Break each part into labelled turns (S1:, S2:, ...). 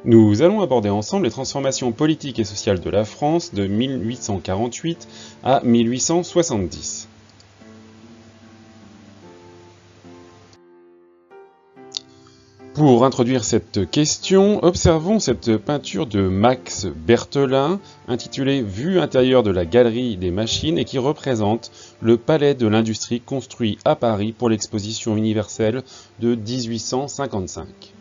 S1: Nous allons aborder ensemble les transformations politiques et sociales de la France de 1848 à 1870. Pour introduire cette question, observons cette peinture de Max Berthelin intitulée Vue intérieure de la galerie des machines et qui représente le palais de l'industrie construit à Paris pour l'exposition universelle de 1855.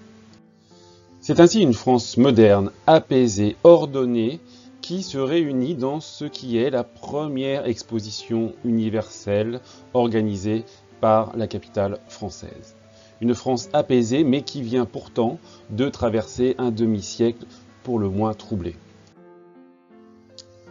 S1: C'est ainsi une France moderne, apaisée, ordonnée, qui se réunit dans ce qui est la première exposition universelle organisée par la capitale française. Une France apaisée, mais qui vient pourtant de traverser un demi-siècle pour le moins troublé.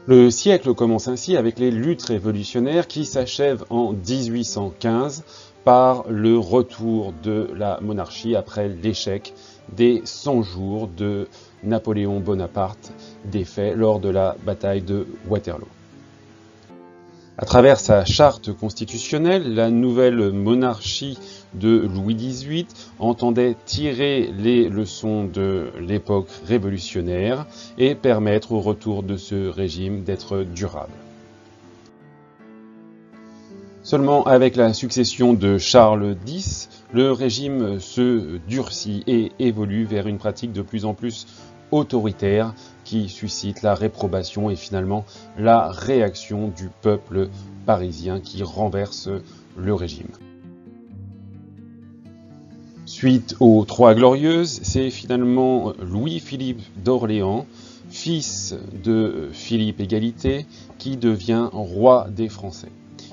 S1: Le siècle commence ainsi avec les luttes révolutionnaires qui s'achèvent en 1815 par le retour de la monarchie après l'échec des 100 jours de Napoléon Bonaparte défait lors de la bataille de Waterloo. À travers sa charte constitutionnelle, la nouvelle monarchie de Louis XVIII entendait tirer les leçons de l'époque révolutionnaire et permettre au retour de ce régime d'être durable. Seulement avec la succession de Charles X, le régime se durcit et évolue vers une pratique de plus en plus autoritaire qui suscite la réprobation et finalement la réaction du peuple parisien qui renverse le régime. Suite aux Trois Glorieuses, c'est finalement Louis-Philippe d'Orléans, fils de Philippe Égalité, qui devient roi des Français.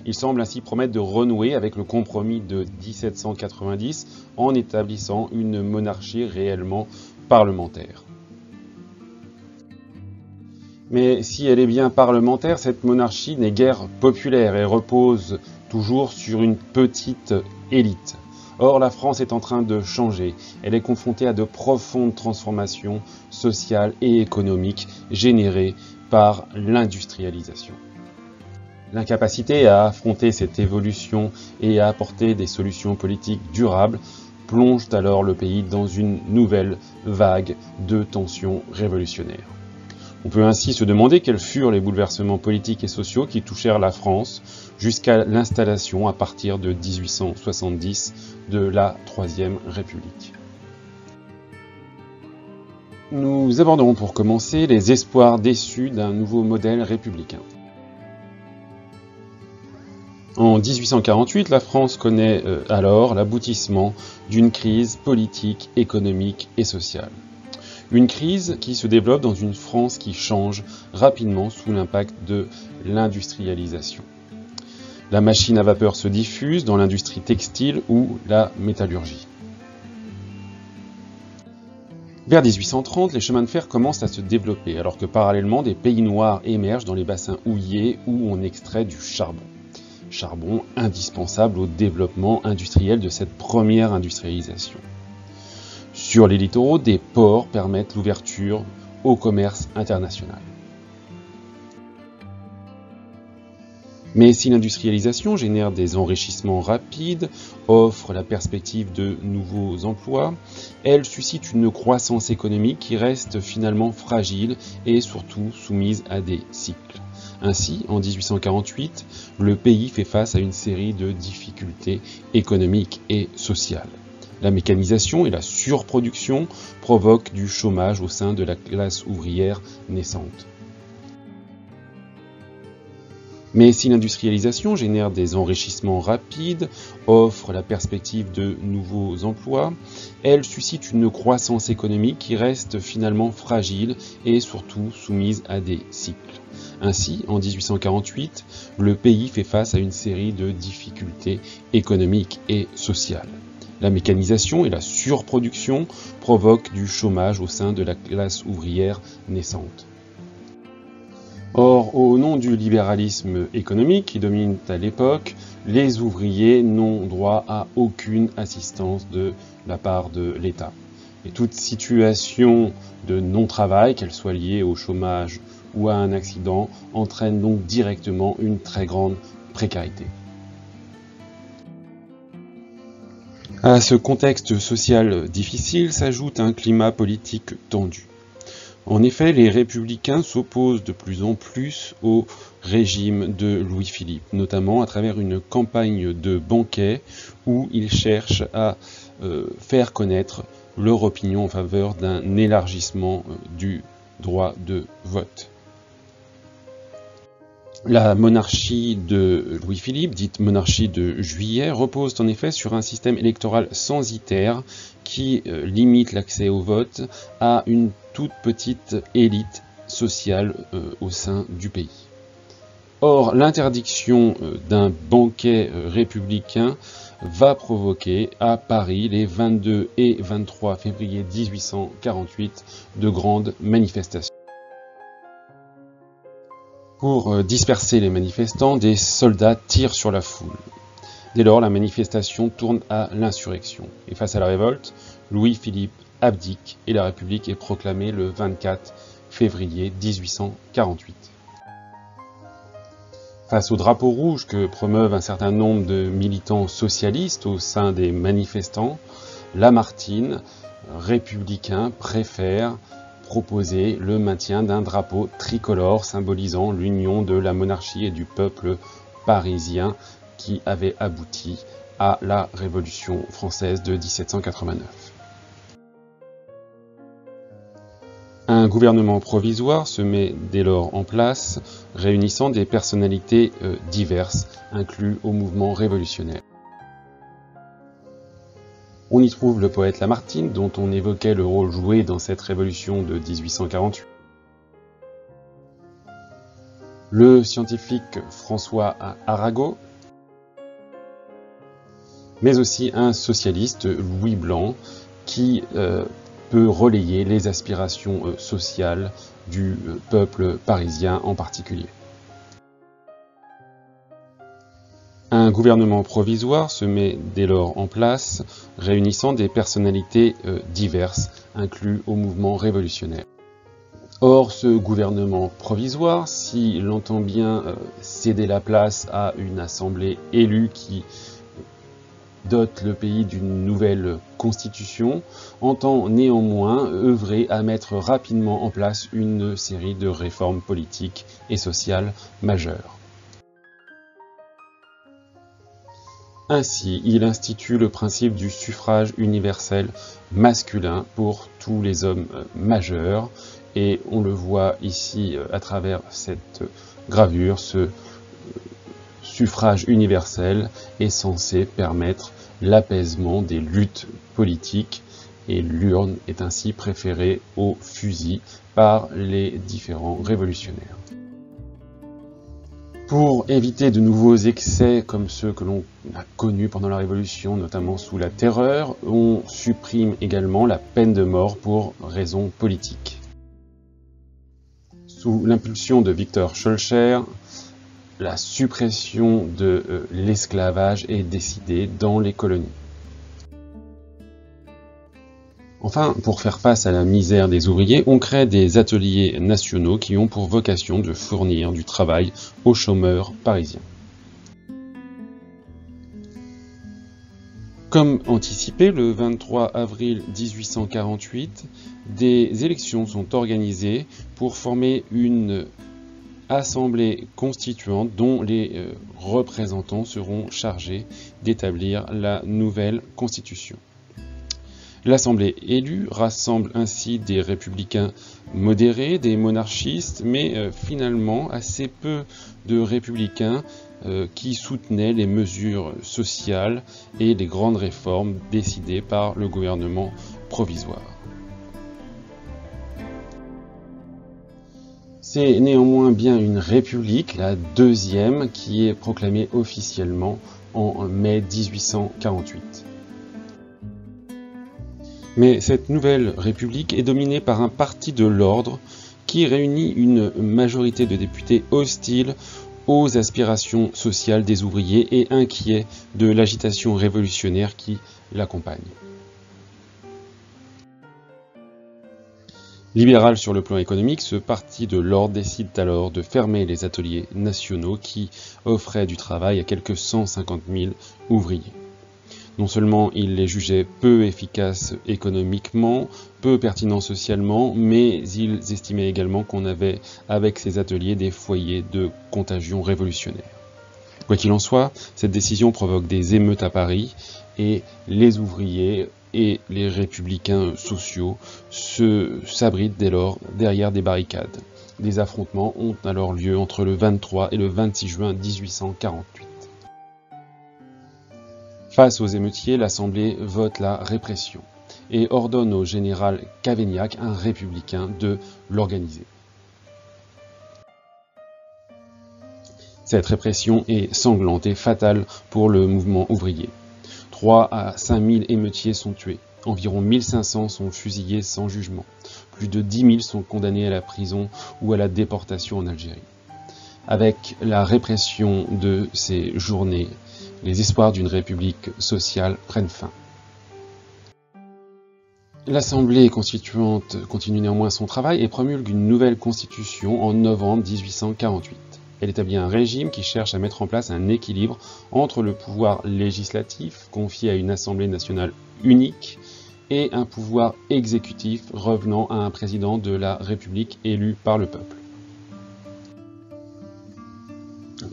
S1: Il semble ainsi promettre de renouer avec le compromis de 1790 en établissant une monarchie réellement parlementaire. Mais si elle est bien parlementaire, cette monarchie n'est guère populaire et repose toujours sur une petite élite. Or, la France est en train de changer. Elle est confrontée à de profondes transformations sociales et économiques générées par l'industrialisation. L'incapacité à affronter cette évolution et à apporter des solutions politiques durables plonge alors le pays dans une nouvelle vague de tensions révolutionnaires. On peut ainsi se demander quels furent les bouleversements politiques et sociaux qui touchèrent la France jusqu'à l'installation à partir de 1870 de la Troisième République. Nous aborderons pour commencer les espoirs déçus d'un nouveau modèle républicain. En 1848, la France connaît alors l'aboutissement d'une crise politique, économique et sociale. Une crise qui se développe dans une France qui change rapidement sous l'impact de l'industrialisation. La machine à vapeur se diffuse dans l'industrie textile ou la métallurgie. Vers 1830, les chemins de fer commencent à se développer, alors que parallèlement, des pays noirs émergent dans les bassins houillers où on extrait du charbon. Charbon indispensable au développement industriel de cette première industrialisation. Sur les littoraux, des ports permettent l'ouverture au commerce international. Mais si l'industrialisation génère des enrichissements rapides, offre la perspective de nouveaux emplois, elle suscite une croissance économique qui reste finalement fragile et surtout soumise à des cycles. Ainsi, en 1848, le pays fait face à une série de difficultés économiques et sociales. La mécanisation et la surproduction provoquent du chômage au sein de la classe ouvrière naissante. Mais si l'industrialisation génère des enrichissements rapides, offre la perspective de nouveaux emplois, elle suscite une croissance économique qui reste finalement fragile et surtout soumise à des cycles. Ainsi, en 1848, le pays fait face à une série de difficultés économiques et sociales. La mécanisation et la surproduction provoquent du chômage au sein de la classe ouvrière naissante. Or, au nom du libéralisme économique qui domine à l'époque, les ouvriers n'ont droit à aucune assistance de la part de l'État. Et toute situation de non-travail, qu'elle soit liée au chômage ou à un accident, entraîne donc directement une très grande précarité. À ce contexte social difficile s'ajoute un climat politique tendu. En effet, les républicains s'opposent de plus en plus au régime de Louis-Philippe, notamment à travers une campagne de banquet où ils cherchent à faire connaître leur opinion en faveur d'un élargissement du droit de vote. La monarchie de Louis-Philippe, dite monarchie de Juillet, repose en effet sur un système électoral censitaire qui limite l'accès au vote à une toute petite élite sociale au sein du pays. Or, l'interdiction d'un banquet républicain va provoquer à Paris les 22 et 23 février 1848 de grandes manifestations. Pour disperser les manifestants, des soldats tirent sur la foule. Dès lors, la manifestation tourne à l'insurrection. Et face à la révolte, Louis-Philippe abdique et la République est proclamée le 24 février 1848. Face au drapeau rouge que promeuvent un certain nombre de militants socialistes au sein des manifestants, Lamartine, républicain, préfère proposer le maintien d'un drapeau tricolore symbolisant l'union de la monarchie et du peuple parisien qui avait abouti à la Révolution française de 1789. Un gouvernement provisoire se met dès lors en place, réunissant des personnalités diverses, inclus au mouvement révolutionnaire. On y trouve le poète Lamartine, dont on évoquait le rôle joué dans cette révolution de 1848. Le scientifique François Arago, mais aussi un socialiste, Louis Blanc, qui peut relayer les aspirations sociales du peuple parisien en particulier. Un gouvernement provisoire se met dès lors en place, réunissant des personnalités diverses, inclus au mouvement révolutionnaire. Or, ce gouvernement provisoire, s'il entend bien céder la place à une assemblée élue qui dote le pays d'une nouvelle constitution, entend néanmoins œuvrer à mettre rapidement en place une série de réformes politiques et sociales majeures. Ainsi, il institue le principe du suffrage universel masculin pour tous les hommes majeurs, et on le voit ici à travers cette gravure, ce suffrage universel est censé permettre l'apaisement des luttes politiques, et l'urne est ainsi préférée au fusil par les différents révolutionnaires. Pour éviter de nouveaux excès comme ceux que l'on a connus pendant la Révolution, notamment sous la Terreur, on supprime également la peine de mort pour raisons politiques. Sous l'impulsion de Victor Schœlcher, la suppression de l'esclavage est décidée dans les colonies. Enfin, pour faire face à la misère des ouvriers, on crée des ateliers nationaux qui ont pour vocation de fournir du travail aux chômeurs parisiens. Comme anticipé, le 23 avril 1848, des élections sont organisées pour former une assemblée constituante dont les représentants seront chargés d'établir la nouvelle constitution. L'Assemblée élue rassemble ainsi des républicains modérés, des monarchistes, mais finalement assez peu de républicains qui soutenaient les mesures sociales et les grandes réformes décidées par le gouvernement provisoire. C'est néanmoins bien une république, la deuxième, qui est proclamée officiellement en mai 1848. Mais cette nouvelle république est dominée par un parti de l'ordre qui réunit une majorité de députés hostiles aux aspirations sociales des ouvriers et inquiets de l'agitation révolutionnaire qui l'accompagne. Libéral sur le plan économique, ce parti de l'ordre décide alors de fermer les ateliers nationaux qui offraient du travail à quelques 150 000 ouvriers. Non seulement il les jugeait peu efficaces économiquement, peu pertinents socialement, mais ils estimaient également qu'on avait avec ces ateliers des foyers de contagion révolutionnaire. Quoi qu'il en soit, cette décision provoque des émeutes à Paris et les ouvriers et les républicains sociaux s'abritent dès lors derrière des barricades. Des affrontements ont alors lieu entre le 23 et le 26 juin 1848. Face aux émeutiers, l'Assemblée vote la répression et ordonne au général Cavaignac, un républicain, de l'organiser. Cette répression est sanglante et fatale pour le mouvement ouvrier. 3 à 5 000 émeutiers sont tués, environ 1500 sont fusillés sans jugement, plus de 10 000 sont condamnés à la prison ou à la déportation en Algérie. Avec la répression de ces journées, les espoirs d'une république sociale prennent fin. L'Assemblée constituante continue néanmoins son travail et promulgue une nouvelle constitution en novembre 1848. Elle établit un régime qui cherche à mettre en place un équilibre entre le pouvoir législatif, confié à une Assemblée nationale unique, et un pouvoir exécutif revenant à un président de la République élu par le peuple.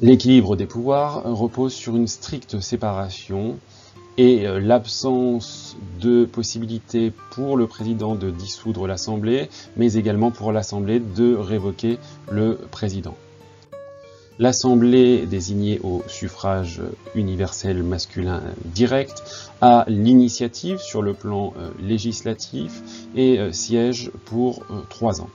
S1: L'équilibre des pouvoirs repose sur une stricte séparation et l'absence de possibilité pour le président de dissoudre l'Assemblée, mais également pour l'Assemblée de révoquer le président. L'Assemblée, désignée au suffrage universel masculin direct, a l'initiative sur le plan législatif et siège pour 3 ans.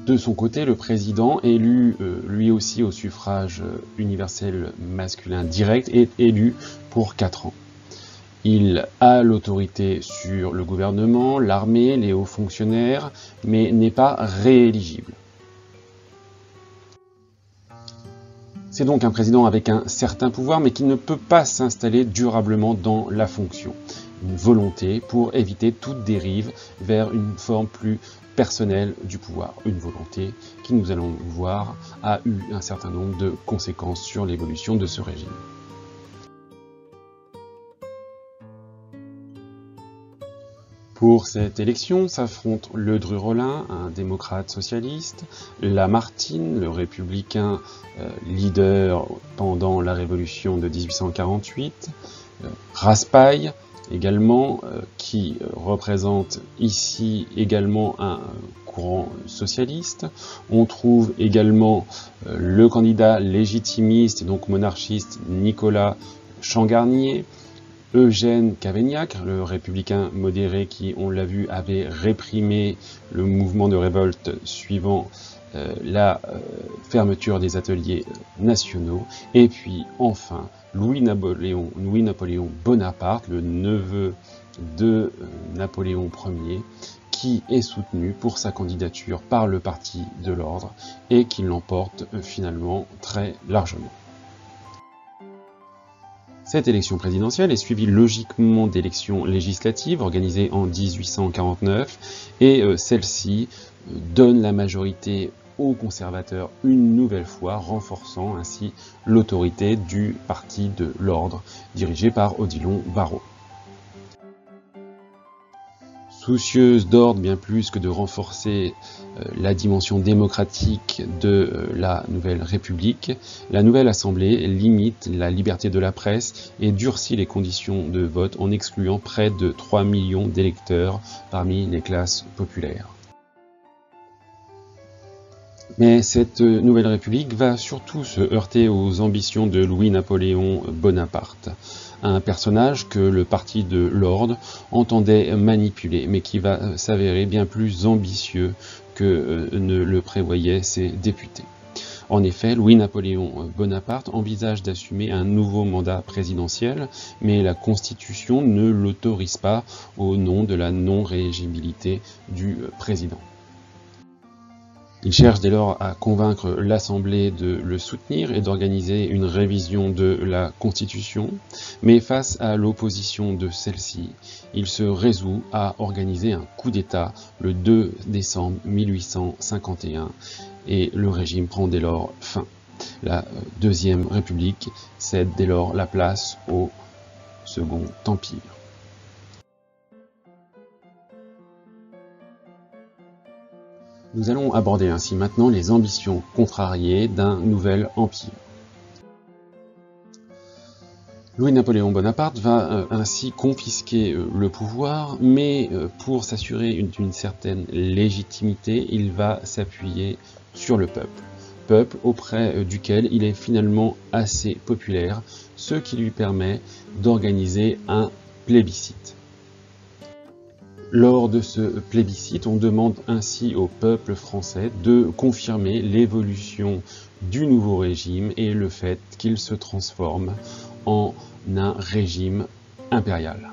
S1: De son côté, le président, élu lui aussi au suffrage universel masculin direct, est élu pour 4 ans. Il a l'autorité sur le gouvernement, l'armée, les hauts fonctionnaires, mais n'est pas rééligible. C'est donc un président avec un certain pouvoir, mais qui ne peut pas s'installer durablement dans la fonction. Une volonté pour éviter toute dérive vers une forme plus personnelle du pouvoir. Une volonté qui, nous allons voir, a eu un certain nombre de conséquences sur l'évolution de ce régime. Pour cette élection s'affrontent Ledru-Rollin, un démocrate socialiste, Lamartine, le républicain leader pendant la révolution de 1848, Raspail, également, qui représente ici également un courant socialiste. On trouve également le candidat légitimiste et donc monarchiste Nicolas Changarnier, Eugène Cavaignac, le républicain modéré qui, on l'a vu, avait réprimé le mouvement de révolte suivant la fermeture des ateliers nationaux, et puis enfin Louis-Napoléon Bonaparte, le neveu de Napoléon Ier, qui est soutenu pour sa candidature par le Parti de l'Ordre et qui l'emporte finalement très largement. Cette élection présidentielle est suivie logiquement d'élections législatives organisées en 1849 et celle-ci donne la majorité aux conservateurs une nouvelle fois, renforçant ainsi l'autorité du Parti de l'Ordre, dirigé par Odilon Barrot. Soucieuse d'ordre bien plus que de renforcer la dimension démocratique de la nouvelle République, la nouvelle Assemblée limite la liberté de la presse et durcit les conditions de vote en excluant près de 3 millions d'électeurs parmi les classes populaires. Mais cette nouvelle République va surtout se heurter aux ambitions de Louis-Napoléon Bonaparte, un personnage que le Parti de l'Ordre entendait manipuler, mais qui va s'avérer bien plus ambitieux que ne le prévoyaient ses députés. En effet, Louis-Napoléon Bonaparte envisage d'assumer un nouveau mandat présidentiel, mais la Constitution ne l'autorise pas au nom de la non-rééligibilité du président. Il cherche dès lors à convaincre l'Assemblée de le soutenir et d'organiser une révision de la Constitution, mais face à l'opposition de celle-ci, il se résout à organiser un coup d'État le 2 décembre 1851 et le régime prend dès lors fin. La Deuxième République cède dès lors la place au Second Empire. Nous allons aborder ainsi maintenant les ambitions contrariées d'un nouvel empire. Louis-Napoléon Bonaparte va ainsi confisquer le pouvoir, mais pour s'assurer d'une certaine légitimité, il va s'appuyer sur le peuple auprès duquel il est finalement assez populaire, ce qui lui permet d'organiser un plébiscite. Lors de ce plébiscite, on demande ainsi au peuple français de confirmer l'évolution du nouveau régime et le fait qu'il se transforme en un régime impérial.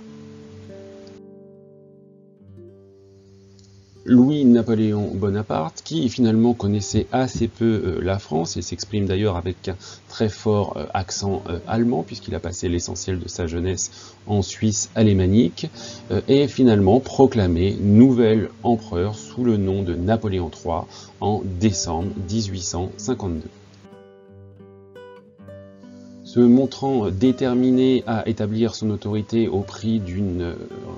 S1: Louis-Napoléon Bonaparte, qui finalement connaissait assez peu la France et s'exprime d'ailleurs avec un très fort accent allemand, puisqu'il a passé l'essentiel de sa jeunesse en Suisse alémanique, est finalement proclamé nouvel empereur sous le nom de Napoléon III en décembre 1852. Se montrant déterminé à établir son autorité au prix d'une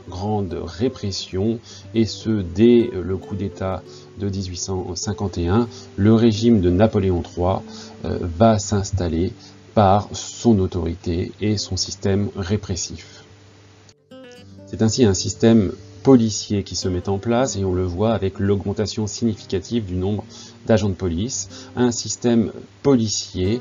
S1: grande répression, et ce dès le coup d'État de 1851, le régime de Napoléon III va s'installer par son autorité et son système répressif. C'est ainsi un système policier qui se met en place, et on le voit avec l'augmentation significative du nombre d'agents de police, un système policier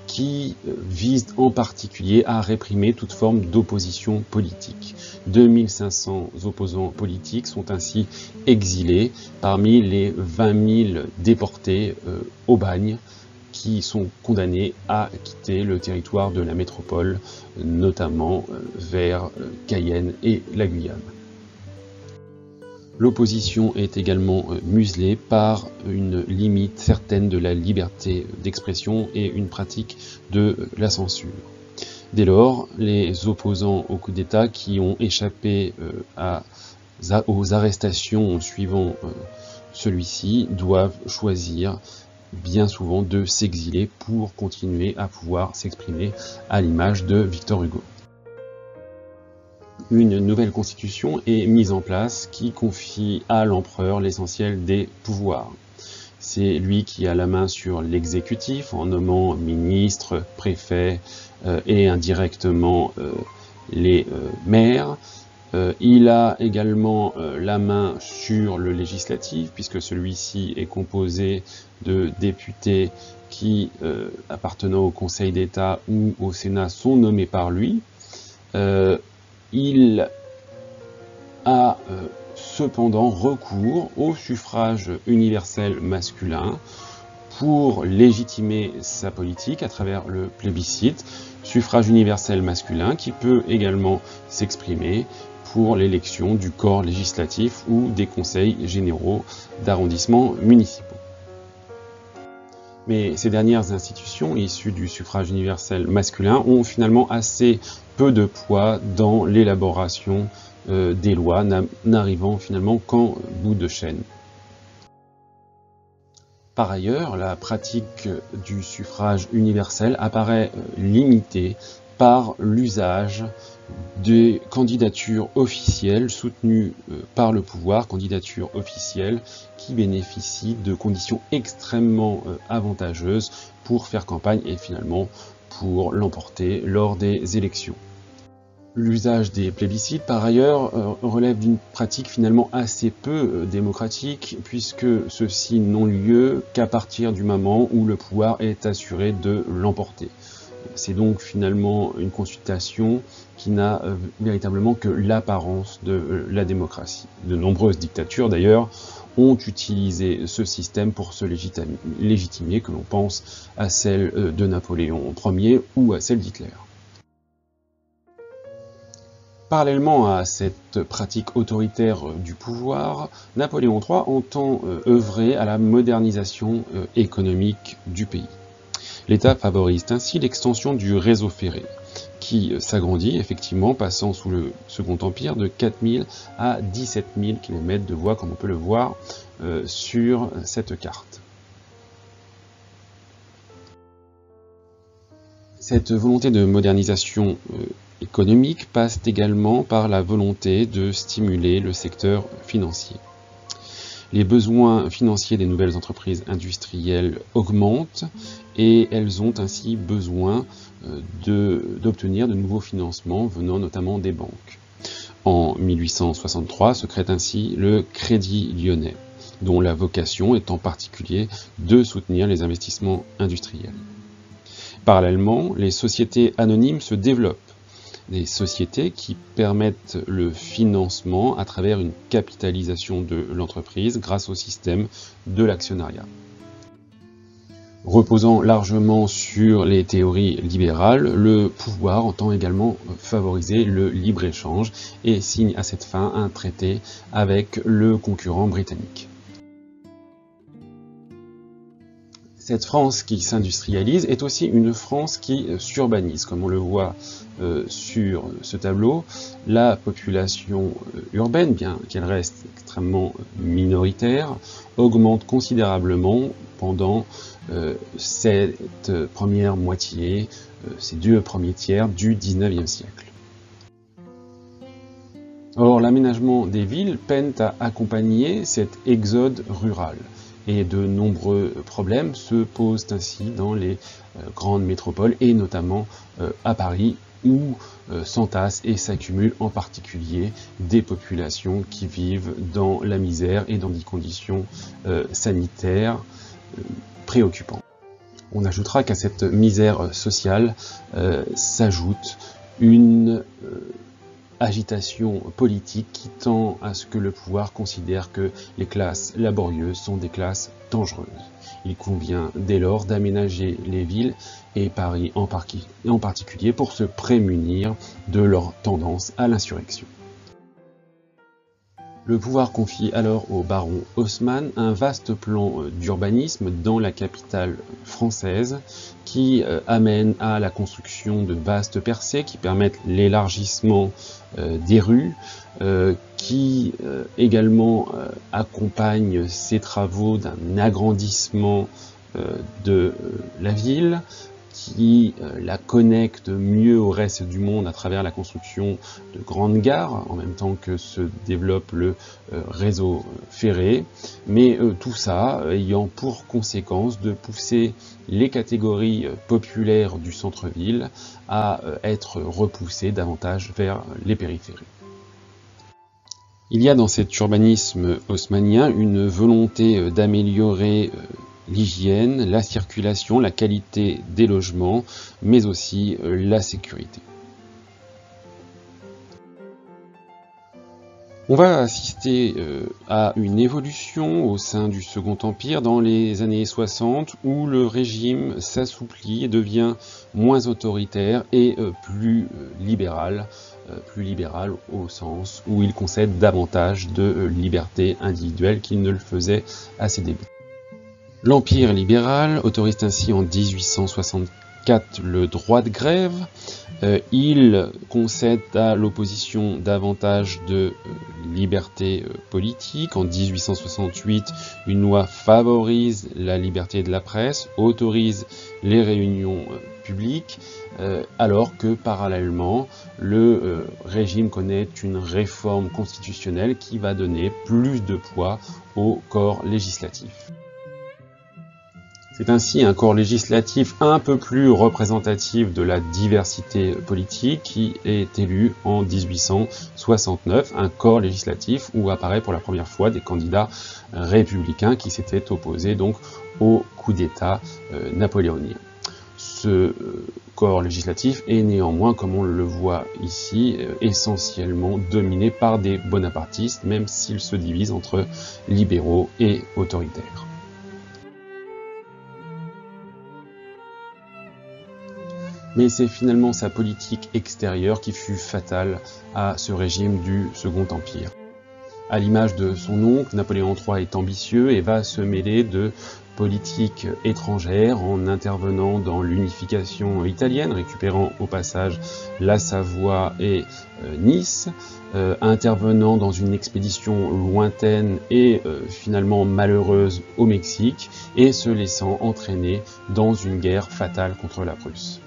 S1: qui vise en particulier à réprimer toute forme d'opposition politique. 2500 opposants politiques sont ainsi exilés parmi les 20 000 déportés au bagne qui sont condamnés à quitter le territoire de la métropole, notamment vers Cayenne et la Guyane. L'opposition est également muselée par une limite certaine de la liberté d'expression et une pratique de la censure. Dès lors, les opposants au coup d'État qui ont échappé aux arrestations suivant celui-ci doivent choisir bien souvent de s'exiler pour continuer à pouvoir s'exprimer, à l'image de Victor Hugo. Une nouvelle constitution est mise en place qui confie à l'empereur l'essentiel des pouvoirs. C'est lui qui a la main sur l'exécutif en nommant ministres, préfets et indirectement les maires. Il a également la main sur le législatif, puisque celui-ci est composé de députés qui, appartenant au Conseil d'État ou au Sénat, sont nommés par lui. Il a cependant recours au suffrage universel masculin pour légitimer sa politique à travers le plébiscite, suffrage universel masculin qui peut également s'exprimer pour l'élection du corps législatif ou des conseils généraux d'arrondissement municipaux. Mais ces dernières institutions, issues du suffrage universel masculin, ont finalement assez peu de poids dans l'élaboration des lois, n'arrivant finalement qu'en bout de chaîne. Par ailleurs, la pratique du suffrage universel apparaît limitée par l'usage des candidatures officielles soutenues par le pouvoir, candidatures officielles qui bénéficient de conditions extrêmement avantageuses pour faire campagne et finalement pour l'emporter lors des élections. L'usage des plébiscites, par ailleurs, relève d'une pratique finalement assez peu démocratique, puisque ceux-ci n'ont lieu qu'à partir du moment où le pouvoir est assuré de l'emporter. C'est donc finalement une consultation qui n'a véritablement que l'apparence de la démocratie. De nombreuses dictatures, d'ailleurs, ont utilisé ce système pour se légitimer, que l'on pense à celle de Napoléon Ier ou à celle d'Hitler. Parallèlement à cette pratique autoritaire du pouvoir, Napoléon III entend œuvrer à la modernisation économique du pays. L'État favorise ainsi l'extension du réseau ferré, qui s'agrandit effectivement, passant sous le Second Empire de 4 000 à 17 000 km de voies, comme on peut le voir sur cette carte. Cette volonté de modernisation économique passe également par la volonté de stimuler le secteur financier. Les besoins financiers des nouvelles entreprises industrielles augmentent et elles ont ainsi besoin d'obtenir de nouveaux financements venant notamment des banques. En 1863 se crée ainsi le Crédit Lyonnais, dont la vocation est en particulier de soutenir les investissements industriels. Parallèlement, les sociétés anonymes se développent, des sociétés qui permettent le financement à travers une capitalisation de l'entreprise grâce au système de l'actionnariat. Reposant largement sur les théories libérales, le pouvoir entend également favoriser le libre-échange et signe à cette fin un traité avec le concurrent britannique. Cette France qui s'industrialise est aussi une France qui s'urbanise. Comme on le voit sur ce tableau, la population urbaine, bien qu'elle reste extrêmement minoritaire, augmente considérablement pendant cette première moitié, ces 2 premiers tiers du XIXe siècle. Or, l'aménagement des villes peine à accompagner cet exode rural. Et de nombreux problèmes se posent ainsi dans les grandes métropoles, et notamment à Paris, où s'entassent et s'accumulent en particulier des populations qui vivent dans la misère et dans des conditions sanitaires préoccupantes. On ajoutera qu'à cette misère sociale s'ajoute une agitation politique qui tend à ce que le pouvoir considère que les classes laborieuses sont des classes dangereuses. Il convient dès lors d'aménager les villes et Paris en particulier pour se prémunir de leur tendance à l'insurrection. Le pouvoir confie alors au baron Haussmann un vaste plan d'urbanisme dans la capitale française qui amène à la construction de vastes percées qui permettent l'élargissement des rues, qui également accompagne ces travaux d'un agrandissement de la ville, qui la connecte mieux au reste du monde à travers la construction de grandes gares, en même temps que se développe le réseau ferré, mais tout ça ayant pour conséquence de pousser les catégories populaires du centre-ville à être repoussées davantage vers les périphéries. Il y a dans cet urbanisme haussmannien une volonté d'améliorer l'hygiène, la circulation, la qualité des logements, mais aussi la sécurité. On va assister à une évolution au sein du Second Empire dans les années 60 où le régime s'assouplit et devient moins autoritaire et plus libéral au sens où il concède davantage de liberté individuelle qu'il ne le faisait à ses débuts. L'Empire libéral autorise ainsi en 1864 le droit de grève. Il concède à l'opposition davantage de liberté politique. En 1868, une loi favorise la liberté de la presse, autorise les réunions publiques, alors que parallèlement, le régime connaît une réforme constitutionnelle qui va donner plus de poids au corps législatif. C'est ainsi un corps législatif un peu plus représentatif de la diversité politique qui est élu en 1869, un corps législatif où apparaît pour la première fois des candidats républicains qui s'étaient opposés donc au coup d'État napoléonien. Ce corps législatif est néanmoins, comme on le voit ici, essentiellement dominé par des bonapartistes, même s'il se divise entre libéraux et autoritaires. Mais c'est finalement sa politique extérieure qui fut fatale à ce régime du Second Empire. À l'image de son oncle, Napoléon III est ambitieux et va se mêler de politique étrangère en intervenant dans l'unification italienne, récupérant au passage la Savoie et Nice, intervenant dans une expédition lointaine et finalement malheureuse au Mexique, et se laissant entraîner dans une guerre fatale contre la Prusse.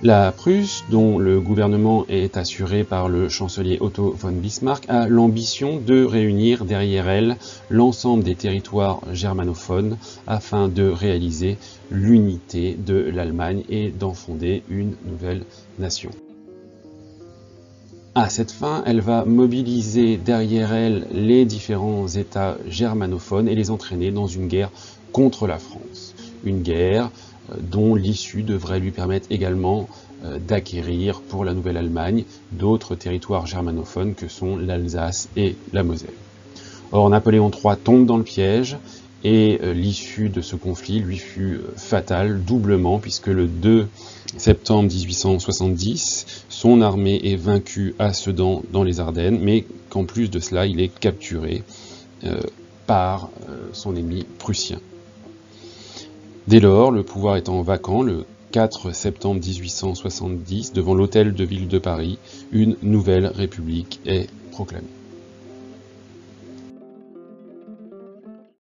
S1: La Prusse, dont le gouvernement est assuré par le chancelier Otto von Bismarck, a l'ambition de réunir derrière elle l'ensemble des territoires germanophones afin de réaliser l'unité de l'Allemagne et d'en fonder une nouvelle nation. À cette fin, elle va mobiliser derrière elle les différents États germanophones et les entraîner dans une guerre contre la France. Une guerre dont l'issue devrait lui permettre également d'acquérir pour la Nouvelle-Allemagne d'autres territoires germanophones que sont l'Alsace et la Moselle. Or, Napoléon III tombe dans le piège et l'issue de ce conflit lui fut fatale doublement puisque le 2 septembre 1870, son armée est vaincue à Sedan dans les Ardennes, mais qu'en plus de cela, il est capturé par son ennemi prussien. Dès lors, le pouvoir étant vacant, le 4 septembre 1870, devant l'hôtel de ville de Paris, une nouvelle république est proclamée.